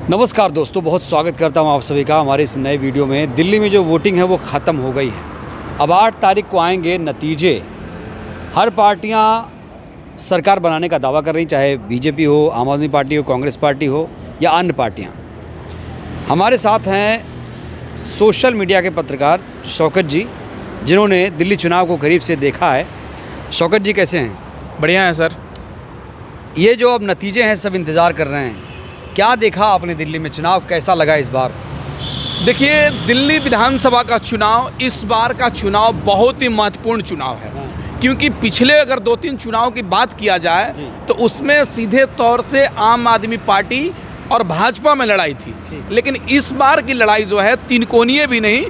नमस्कार दोस्तों, बहुत स्वागत करता हूं आप सभी का हमारे इस नए वीडियो में। दिल्ली में जो वोटिंग है वो ख़त्म हो गई है। अब 8 तारीख को आएंगे नतीजे। हर पार्टियां सरकार बनाने का दावा कर रही, चाहे बीजेपी हो, आम आदमी पार्टी हो, कांग्रेस पार्टी हो या अन्य पार्टियां। हमारे साथ हैं सोशल मीडिया के पत्रकार शौकत जी, जिन्होंने दिल्ली चुनाव को करीब से देखा है। शौकत जी कैसे हैं? बढ़िया है सर। ये जो अब नतीजे हैं सब इंतज़ार कर रहे हैं, क्या देखा आपने दिल्ली में? चुनाव कैसा लगा इस बार? देखिए, दिल्ली विधानसभा का चुनाव, इस बार का चुनाव बहुत ही महत्वपूर्ण चुनाव है। क्योंकि पिछले अगर 2-3 चुनाव की बात किया जाए तो उसमें सीधे तौर से आम आदमी पार्टी और भाजपा में लड़ाई थी, लेकिन इस बार की लड़ाई जो है 3 कोणीय भी नहीं,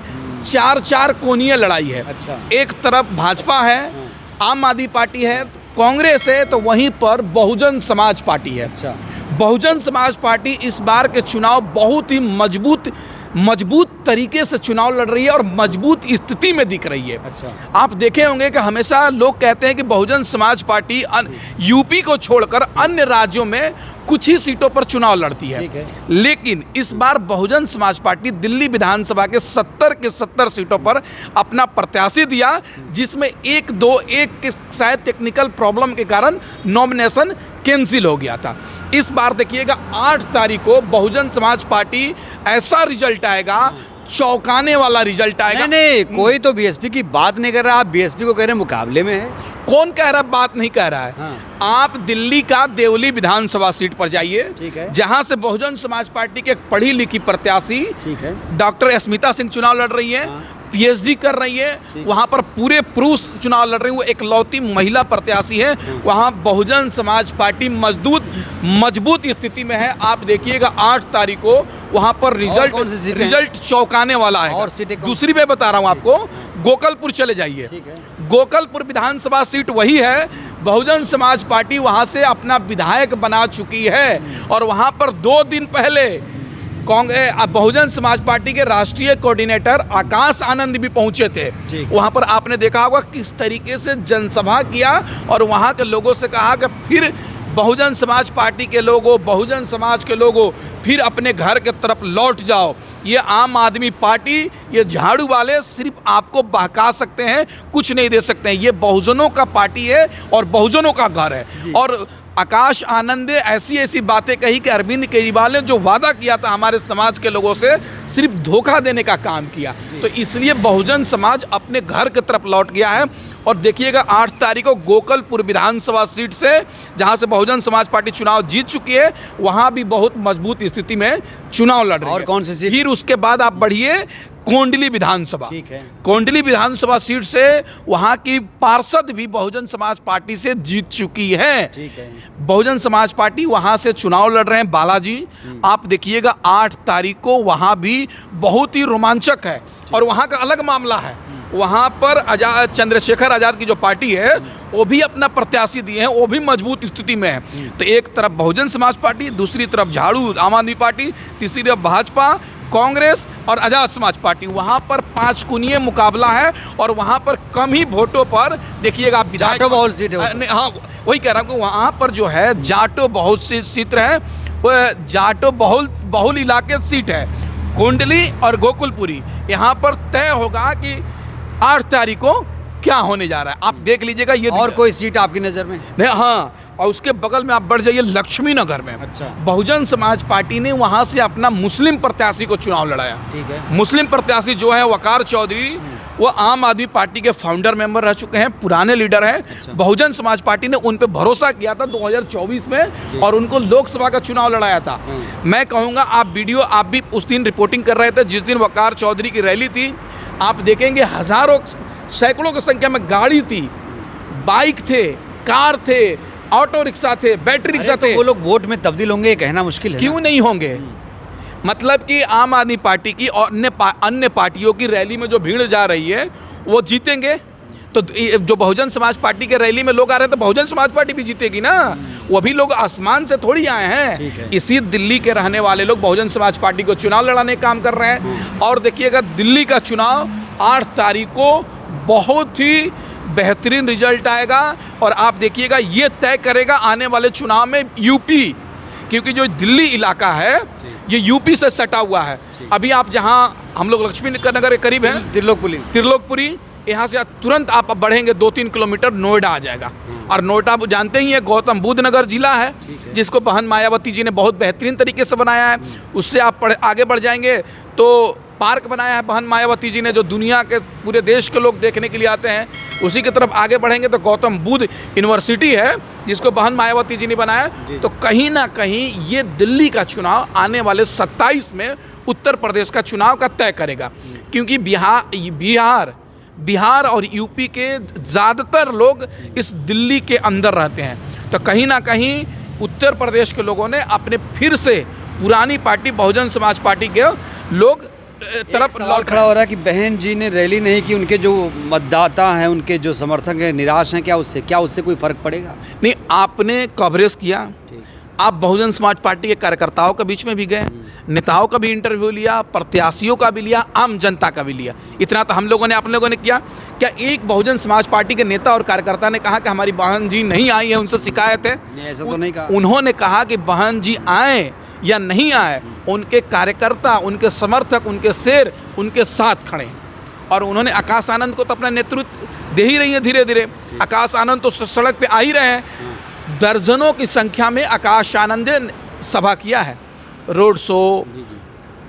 4 कोणीय लड़ाई है। अच्छा। एक तरफ भाजपा है, आम आदमी पार्टी है, कांग्रेस है, तो वहीं पर बहुजन समाज पार्टी है। अच्छा। बहुजन समाज पार्टी इस बार के चुनाव बहुत ही मजबूत तरीके से चुनाव लड़ रही है और मजबूत स्थिति में दिख रही है। अच्छा। आप देखे होंगे कि हमेशा लोग कहते हैं कि बहुजन समाज पार्टी यूपी को छोड़कर अन्य राज्यों में कुछ ही सीटों पर चुनाव लड़ती है, लेकिन इस बार बहुजन समाज पार्टी दिल्ली विधानसभा के 70 के 70 सीटों पर अपना प्रत्याशी दिया, जिसमें एक के शायद टेक्निकल प्रॉब्लम के कारण नॉमिनेशन कैंसिल हो गया था। इस बार देखिएगा 8 तारीख को बहुजन समाज पार्टी ऐसा रिजल्ट आएगा, चौंकाने वाला रिजल्ट आएगा। नहीं, कोई तो बीएसपी की बात नहीं कर रहा, आप बीएसपी को कह रहे हैं मुकाबले में है। कौन कह रहा है बात नहीं कह रहा है? हाँ। आप दिल्ली का देवली विधानसभा सीट पर जाइए, ठीक है, जहां से बहुजन समाज पार्टी के एक पढ़ी लिखी प्रत्याशी, ठीक है, डॉक्टर स्मिता सिंह चुनाव लड़ रही है। हाँ। पीएचडी कर रही है, वहां पर पूरे पुरुष चुनाव लड़ रही है, वो एकलौती महिला प्रत्याशी है। वहां बहुजन समाज पार्टी मजबूत स्थिति में है। आप देखिएगा 8 तारीख को वहां पर रिजल्ट चौंकाने वाला है। और दूसरी मैं बता रहा हूं आपको, गोकलपुर चले जाइए, गोकलपुर विधानसभा सीट वही है, बहुजन समाज पार्टी वहां से अपना विधायक बना चुकी है। और वहां पर 2 दिन पहले बहुजन समाज पार्टी के राष्ट्रीय कोऑर्डिनेटर आकाश आनंद भी पहुंचे थे। वहां पर आपने देखा होगा किस तरीके से जनसभा किया और वहां के लोगों से कहा कि फिर बहुजन समाज पार्टी के लोगों, बहुजन समाज के लोगों, फिर अपने घर के तरफ लौट जाओ। ये आम आदमी पार्टी, ये झाड़ू वाले सिर्फ आपको बहका सकते हैं, कुछ नहीं दे सकते हैं। ये बहुजनों का पार्टी है और बहुजनों का घर है। और आकाश आनंद ने ऐसी बातें कही कि अरविंद केजरीवाल ने जो वादा किया था हमारे समाज के लोगों से, सिर्फ धोखा देने का काम किया। तो इसलिए बहुजन समाज अपने घर की तरफ लौट गया है। और देखिएगा 8 तारीख को गोकलपुर विधानसभा सीट से, जहां से बहुजन समाज पार्टी चुनाव जीत चुकी है, वहां भी बहुत मजबूत स्थिति में चुनाव लड़ रही है। और कौन सी सीट? फिर उसके बाद आप बढ़िए कोंडली विधानसभा। कोंडली विधानसभा सीट से वहां की पार्षद भी बहुजन समाज पार्टी से जीत चुकी है। बहुजन समाज पार्टी वहां से चुनाव लड़ रहे हैं बालाजी। आप देखिएगा 8 तारीख को वहां भी बहुत ही रोमांचक है और वहां का अलग मामला है। वहां पर चंद्रशेखर आजाद की जो पार्टी है वो भी अपना प्रत्याशी दिए हैं, वो भी मजबूत स्थिति में है। तो एक तरफ बहुजन समाज पार्टी, दूसरी तरफ झाड़ू आम आदमी पार्टी, तीसरी तरफ भाजपा, कांग्रेस और आजाद समाज पार्टी। वहां पर 5 कोणीय मुकाबला है और वहां पर कम ही वोटों पर देखिएगा आप जाटो बहुल सीट है। हाँ, वही कह रहा हूँ कि वहां पर जो है जाटो बहुत सी सीट है, वो जाटो बहुल इलाके सीट है। कोंडली और गोकुलपुरी, यहाँ पर तय होगा कि 8 तारीख को क्या होने जा रहा है। आप देख लीजिएगा। ये और कोई सीट आपकी नज़र में? नहीं, हाँ, और उसके बगल में आप बढ़ जाइए लक्ष्मी नगर में। अच्छा। बहुजन समाज पार्टी ने वहां से अपना मुस्लिम प्रत्याशी को चुनाव लड़ाया। ठीक है। मुस्लिम प्रत्याशी जो है वकार चौधरी, वो आम आदमी पार्टी के फाउंडर मेंबर रह चुके हैं, पुराने लीडर हैं। अच्छा। बहुजन समाज पार्टी ने उन पे भरोसा किया था 2024 में और उनको लोकसभा का चुनाव लड़ाया था। मैं कहूँगा आप भी उस दिन रिपोर्टिंग कर रहे थे जिस दिन वकार चौधरी की रैली थी। आप देखेंगे हजारों, सैकड़ों की संख्या में गाड़ी थी, बाइक थे, कार थे, ऑटो रिक्शा थे, बैटरी रिक्शा थे। तो वो लोग वोट में तब्दील होंगे, कहना मुश्किल है। क्यों नहीं होंगे? मतलब कि आम आदमी पार्टी की और अन्य पार्टियों की रैली में जो भीड़ जा रही है वो जीतेंगे। तो जो बहुजन समाज पार्टी के रैली में लोग आ रहे हैं तो बहुजन समाज पार्टी भी जीतेगी ना। वो भी लोग आसमान से थोड़ी आए हैं। इसी दिल्ली के रहने वाले लोग बहुजन समाज पार्टी को चुनाव लड़ाने का काम कर रहे हैं। और देखिएगा दिल्ली का चुनाव 8 तारीख को बहुत ही बेहतरीन रिजल्ट आएगा और आप देखिएगा ये तय करेगा आने वाले चुनाव में यूपी क्योंकि जो दिल्ली इलाका है ये यूपी से सटा हुआ है। अभी आप जहाँ हम लोग लक्ष्मी नगर के करीब है, त्रिलोकपुरी, यहाँ से तुरंत आप बढ़ेंगे 2-3 किलोमीटर नोएडा आ जाएगा। और नोएडा आप जानते ही है गौतम बुद्ध नगर जिला है, जिसको बहन मायावती जी ने बहुत बेहतरीन तरीके से बनाया है। उससे आप आगे बढ़ जाएंगे तो पार्क बनाया है बहन मायावती जी ने, जो दुनिया के पूरे देश के लोग देखने के लिए आते हैं। उसी की तरफ आगे बढ़ेंगे तो गौतम बुद्ध यूनिवर्सिटी है, जिसको बहन मायावती जी ने बनाया। तो कहीं ना कहीं ये दिल्ली का चुनाव आने वाले 27 में उत्तर प्रदेश का चुनाव का तय करेगा, क्योंकि बिहार और यूपी के ज़्यादातर लोग इस दिल्ली के अंदर रहते हैं। तो कहीं ना कहीं उत्तर प्रदेश के लोगों ने अपने फिर से पुरानी पार्टी बहुजन समाज पार्टी के लोग तरफ सवाल खड़ा हो रहा है कि बहन जी ने रैली नहीं की, उनके जो मतदाता हैं, उनके जो समर्थक हैं निराश हैं, क्या उससे कोई फर्क पड़ेगा? नहीं, आपने कवरेज किया, आप बहुजन समाज पार्टी के कार्यकर्ताओं के बीच में भी गए, नेताओं का भी इंटरव्यू लिया, प्रत्याशियों का भी लिया, आम जनता का भी लिया। इतना तो हम लोगों ने किया। क्या एक बहुजन समाज पार्टी के नेता और कार्यकर्ता ने कहा कि हमारी बहन जी नहीं आई है, उनसे शिकायत है? ऐसा तो नहीं कहा। उन्होंने कहा कि बहन जी आए या नहीं आए, उनके कार्यकर्ता, उनके समर्थक, उनके शेर उनके साथ खड़े। और उन्होंने आकाश आनंद को तो अपना नेतृत्व दे ही रही है धीरे धीरे। आकाश आनंद तो सड़क पे आ ही रहे हैं, दर्जनों की संख्या में आकाश आनंद ने सभा किया है, रोड शो,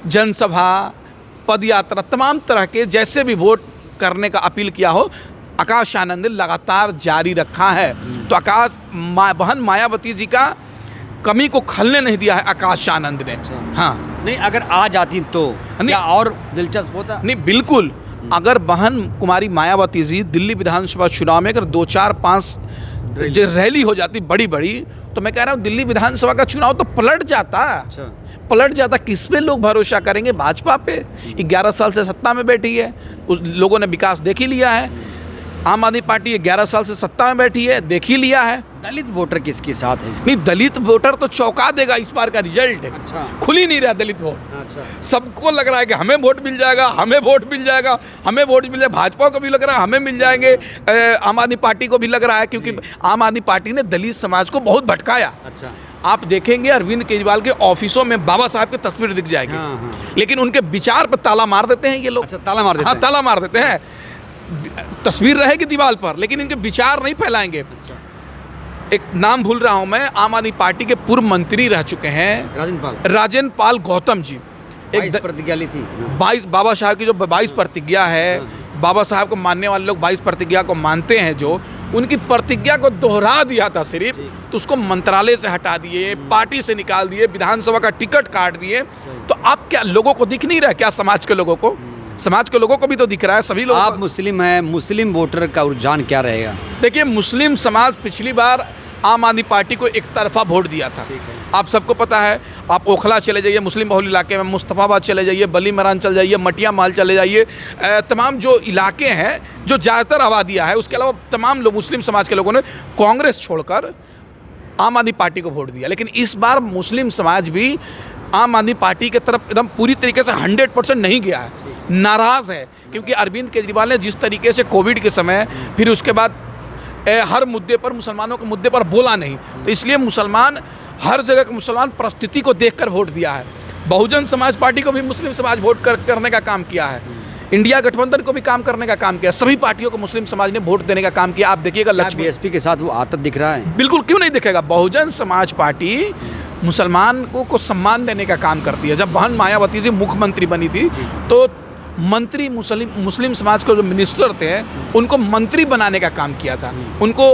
जनसभा, पदयात्रा, तमाम तरह के जैसे भी वोट करने का अपील किया हो, आकाश आनंद ने लगातार जारी रखा है। तो बहन मायावती जी का कमी को खलने नहीं दिया है आकाश आनंद ने। हाँ, नहीं, अगर आ जाती तो क्या और दिलचस्प होता? नहीं, बिल्कुल। अगर बहन कुमारी मायावती जी दिल्ली विधानसभा चुनाव में अगर 2-4-5 रैली हो जाती बड़ी बड़ी, तो मैं कह रहा हूँ दिल्ली विधानसभा का चुनाव तो पलट जाता। किस पे लोग भरोसा करेंगे? भाजपा पे। 11 साल से सत्ता में बैठी है, उस लोगों ने विकास देख ही लिया है। आम आदमी पार्टी 11 साल से सत्ता में बैठी है, देख ही लिया है। दलित वोटर किसके साथ है? नहीं, दलित वोटर तो चौंका देगा इस बार का रिजल्ट। अच्छा। खुल ही नहीं रहा दलित वोट। अच्छा। सबको लग रहा है कि हमें वोट मिल जाएगा, हमें वोट मिल जाएगा, हमें वोट मिल जाएगा। भाजपा को भी लग रहा है हमें मिल जाएंगे, आम आदमी पार्टी को भी लग रहा है, क्योंकि आम आदमी पार्टी ने दलित समाज को बहुत भटकाया। अच्छा। आप देखेंगे अरविंद केजरीवाल के ऑफिसों में बाबा साहब की तस्वीर दिख जाएगी। हाँ। लेकिन उनके विचार पर ताला मार देते हैं ये लोग। अच्छा, ताला मार देते हैं। हाँ, ताला मार देते हैं। तस्वीर रहेगी दीवार पर, लेकिन इनके विचार नहीं फैलाएंगे। अच्छा। एक नाम भूल रहा हूं मैं, आम आदमी पार्टी के पूर्व मंत्री रह चुके हैं, राजेंद्र पाल गौतम जी। एक प्रतिज्ञा ली थी 22 बाबा साहब की जो 22 प्रतिज्ञा है, बाबा साहब को मानने वाले लोग 22 प्रतिज्ञा को मानते हैं, जो उनकी प्रतिज्ञा को दोहरा दिया था सिर्फ, तो उसको मंत्रालय से हटा दिए, पार्टी से निकाल दिए, विधानसभा का टिकट काट दिए। तो अब क्या लोगों को दिख नहीं रहा? क्या समाज के लोगों को? समाज के लोगों को भी तो दिख रहा है, सभी लोग। आप मुस्लिम हैं, मुस्लिम वोटर का रुझान क्या रहेगा? देखिए, मुस्लिम समाज पिछली बार आम आदमी पार्टी को एक तरफा वोट दिया था। आप सबको पता है। आप ओखला चले जाइए, मुस्लिम बहुल इलाके में, मुस्तफ़ाबाद चले जाइए, बली मरान चले जाइए, मटिया माल चले जाइए, तमाम जो इलाके हैं जो ज़्यादातर आबादियाँ है, उसके अलावा तमाम लोग मुस्लिम समाज के लोगों ने कांग्रेस छोड़कर आम आदमी पार्टी को वोट दिया। लेकिन इस बार मुस्लिम समाज भी आम आदमी पार्टी की तरफ एकदम पूरी तरीके से 100% नहीं गया है, नाराज़ है। क्योंकि अरविंद केजरीवाल ने जिस तरीके से कोविड के समय, फिर उसके बाद हर मुद्दे पर, मुसलमानों के मुद्दे पर बोला नहीं, तो इसलिए मुसलमान, हर जगह के मुसलमान परिस्थिति को देखकर वोट दिया है। बहुजन समाज पार्टी को भी मुस्लिम समाज वोट करने का काम किया है, इंडिया गठबंधन को भी काम करने का काम किया, सभी पार्टियों को मुस्लिम समाज ने वोट देने का काम किया। आप देखिएगा बीएसपी के साथ वो आतत दिख रहा है। बिल्कुल, क्यों नहीं दिखेगा? बहुजन समाज पार्टी मुसलमान को सम्मान देने का काम करती है। जब बहन मायावती जी मुख्यमंत्री बनी थी, तो मंत्री मुस्लिम समाज के जो मिनिस्टर थे उनको मंत्री बनाने का काम किया था, उनको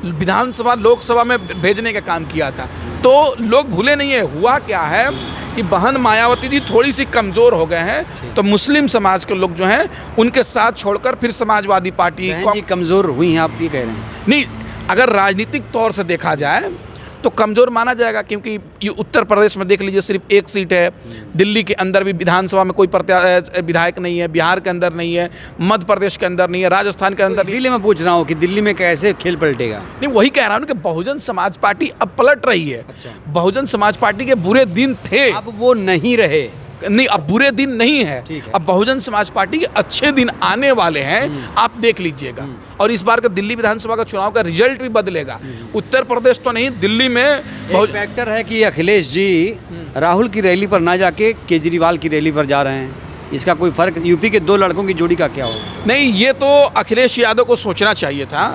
विधानसभा लोकसभा में भेजने का काम किया था। तो लोग भूले नहीं है। हुआ क्या है कि बहन मायावती जी थोड़ी सी कमज़ोर हो गए हैं, तो मुस्लिम समाज के लोग जो हैं उनके साथ छोड़कर फिर समाजवादी पार्टी कमज़ोर हुई हैं, आप ये कह रहे हैं? नहीं, अगर राजनीतिक तौर से देखा जाए तो कमज़ोर माना जाएगा, क्योंकि ये उत्तर प्रदेश में देख लीजिए सिर्फ एक सीट है, दिल्ली के अंदर भी विधानसभा में कोई विधायक नहीं है, बिहार के अंदर नहीं है, मध्य प्रदेश के अंदर नहीं है, राजस्थान के अंदर। इसीलिए मैं पूछ रहा हूँ कि दिल्ली में कैसे खेल पलटेगा? नहीं, वही कह रहा हूँ कि बहुजन समाज पार्टी अब पलट रही है। अच्छा। बहुजन समाज पार्टी के बुरे दिन थे, अब वो नहीं रहे। नहीं, अब बुरे दिन नहीं है, अब बहुजन समाज पार्टी के अच्छे दिन आने वाले हैं, आप देख लीजिएगा। और इस बार का दिल्ली विधानसभा का चुनाव का रिजल्ट भी बदलेगा। उत्तर प्रदेश तो नहीं, दिल्ली में एक फैक्टर है कि अखिलेश जी राहुल की रैली पर ना जाके केजरीवाल की रैली पर जा रहे हैं, इसका कोई फर्क? यूपी के 2 लड़कों की जोड़ी का क्या होगा? नहीं, ये तो अखिलेश यादव को सोचना चाहिए था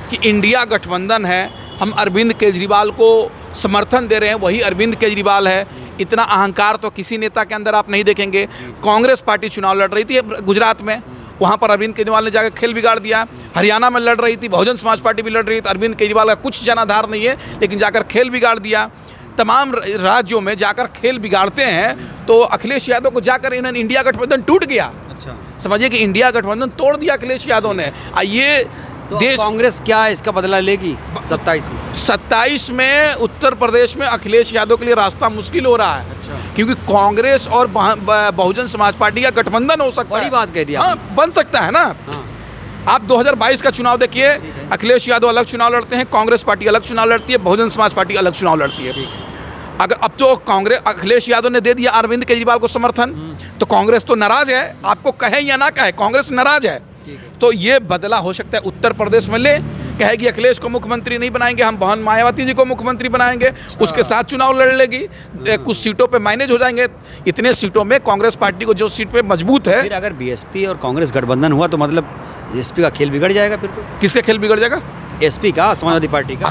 कि इंडिया गठबंधन है, हम अरविंद केजरीवाल को समर्थन दे रहे हैं, वही अरविंद केजरीवाल है। इतना अहंकार तो किसी नेता के अंदर आप नहीं देखेंगे। कांग्रेस पार्टी चुनाव लड़ रही थी गुजरात में, वहाँ पर अरविंद केजरीवाल ने जाकर खेल बिगाड़ दिया। हरियाणा में लड़ रही थी, बहुजन समाज पार्टी भी लड़ रही थी, अरविंद केजरीवाल का कुछ जनाधार नहीं है, लेकिन जाकर खेल बिगाड़ दिया। तमाम राज्यों में जाकर खेल बिगाड़ते हैं, तो अखिलेश यादव को जाकर इन्होंने इंडिया गठबंधन टूट गया। अच्छा, समझिए कि इंडिया गठबंधन तोड़ दिया अखिलेश यादव ने। ये तो देश कांग्रेस क्या इसका बदला लेगी 27 में? 27 में उत्तर प्रदेश में अखिलेश यादव के लिए रास्ता मुश्किल हो रहा है। अच्छा। क्योंकि कांग्रेस और बहुजन समाज पार्टी का गठबंधन हो सकता है। बड़ी बात कह दी हाँ, बन सकता है ना। हाँ। आप 2022 का चुनाव देखिए, अखिलेश यादव अलग चुनाव लड़ते हैं, कांग्रेस पार्टी अलग चुनाव लड़ती है, बहुजन समाज पार्टी अलग चुनाव लड़ती है। अगर अब तो कांग्रेस, अखिलेश यादव ने दे दिया अरविंद केजरीवाल को समर्थन, तो कांग्रेस तो नाराज है, आपको कहे या ना कहे, कांग्रेस नाराज है। तो ये बदला हो सकता है उत्तर प्रदेश में। ले कहेगी अखिलेश को मुख्यमंत्री नहीं बनाएंगे, हम बहन मायावती जी को मुख्यमंत्री बनाएंगे, उसके साथ चुनाव लड़ लेगी, कुछ सीटों पे मैनेज हो जाएंगे। इतने सीटों में कांग्रेस पार्टी को जो सीट पे मजबूत है। फिर अगर बीएसपी और कांग्रेस गठबंधन हुआ तो मतलब एसपी का खेल बिगड़ जाएगा। फिर तो किसका खेल बिगड़ जाएगा? एसपी का, समाजवादी पार्टी का।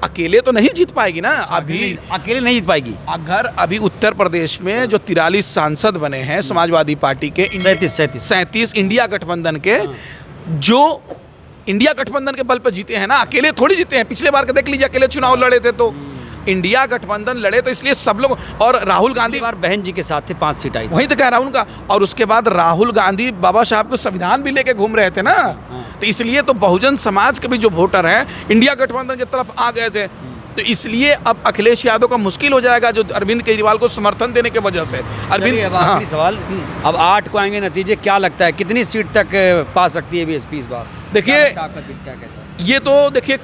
अकेले तो नहीं जीत पाएगी ना। अभी अकेले नहीं जीत पाएगी। अगर अभी उत्तर प्रदेश में जो 43 सांसद बने हैं समाजवादी पार्टी के, 37 इंडिया गठबंधन के, जो इंडिया गठबंधन के बल पर जीते हैं ना, अकेले थोड़ी जीते हैं। पिछले बार का देख लीजिए, अकेले चुनाव लड़े थे, तो इंडिया गठबंधन लड़े, तो इसलिए सब लोग। और राहुल गांधी बार बहन जी के साथ थे, 5 सीट आई, वहीं तो कह रहा हूं उनका। और उसके बाद राहुल गांधी बाबा साहब को संविधान भी लेके घूम रहे थे ना, तो इसलिए तो बहुजन समाज के भी जो वोटर हैं इंडिया गठबंधन की तरफ आ गए थे। तो इसलिए अब अखिलेश यादव का मुश्किल हो जाएगा, जो अरविंद केजरीवाल को समर्थन देने की वजह से। अरविंद, आखिरी सवाल, अब 8 को आएंगे नतीजे, क्या लगता है कितनी सीट तक पा सकती है बीएसपी इस बार? देखिए, ये तो देखिए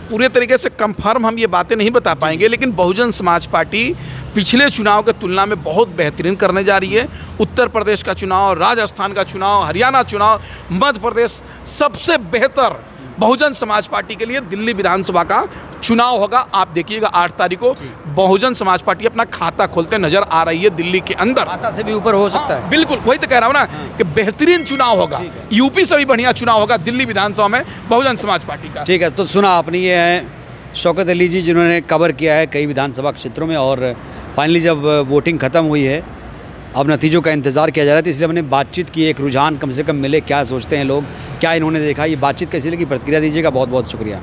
पूरे तरीके से कंफर्म हम ये बातें नहीं बता पाएंगे, लेकिन बहुजन समाज पार्टी पिछले चुनाव के तुलना में बहुत बेहतरीन करने जा रही है। उत्तर प्रदेश का चुनाव, राजस्थान का चुनाव, हरियाणा चुनाव, मध्य प्रदेश, सबसे बेहतर बहुजन समाज पार्टी के लिए दिल्ली विधानसभा का चुनाव होगा। आप देखिएगा 8 तारीख को बहुजन समाज पार्टी अपना खाता खोलते नजर आ रही है दिल्ली के अंदर। खाता से भी ऊपर हो सकता है। बिल्कुल, वही तो कह रहा हूँ ना कि बेहतरीन चुनाव होगा। यूपी से भी बढ़िया चुनाव होगा दिल्ली विधानसभा में बहुजन समाज पार्टी का। ठीक है, तो सुना आपने, ये है शौकत अली जी, जिन्होंने कवर किया है कई विधानसभा क्षेत्रों में, और फाइनली जब वोटिंग खत्म हुई है, अब नतीजों का इंतज़ार किया जा रहा था, इसलिए हमने बातचीत की, एक रुझान कम से कम मिले, क्या सोचते हैं लोग, क्या इन्होंने देखा, ये बातचीत कैसी लगी, प्रतिक्रिया दीजिएगा। बहुत बहुत शुक्रिया।